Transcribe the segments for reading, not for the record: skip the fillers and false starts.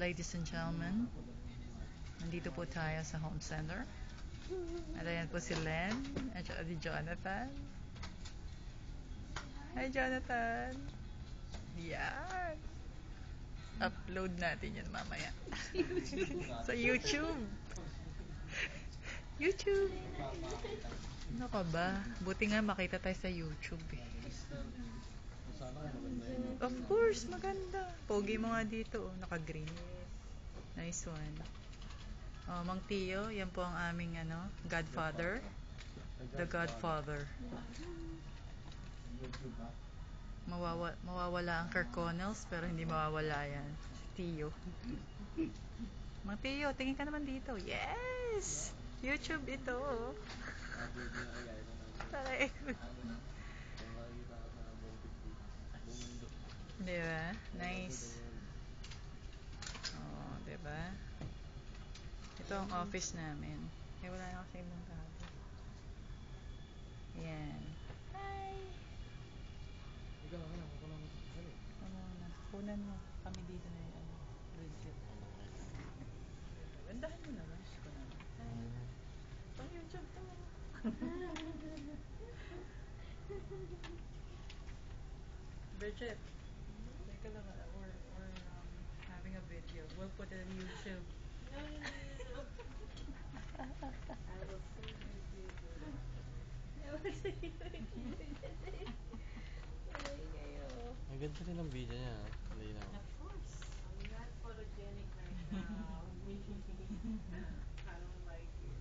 Ladies and gentlemen, nandito po tayo sa home center. At ayan po si Len at saka si Jonathan. Hi Jonathan! Yan! Upload natin yan mamaya. Sa YouTube! YouTube! Ano ka ba? Buti nga makita tayo sa YouTube eh. Of course, maganda. Pogi mo nga dito, oh, naka-green. Nice one. Oh, Mang Tio, yan po ang aming Godfather. The Godfather. Mawawala ang Kirkconnells, pero hindi mawawala yan. Tio. Mang Tio, tingin ka naman dito. Yes! YouTube ito. Taray. Diba? Nice. Oh, diba? Ito ang office namin. Eh, wala na kasi ibang tao. Yan. Hi! Kunan mo. Kami dito na yung legit. Gandahan mo naman. Pang YouTube to. Bridget. Teka lang. We're having a video. We'll put it on YouTube. No. I will send you video. Ang ganda rin ang video niya. Malinaw. Of course. I'm not photogenic right now. I don't like it.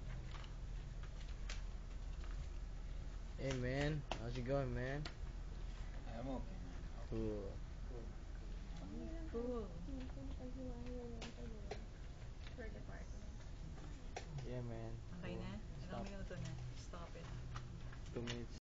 Hey man, how's it going, man? I'm okay, man. Cool. Cool. For department. Yeah, man. Okay na? Cool. Ilang Stop. minuto na? Stop it. 2 minutes.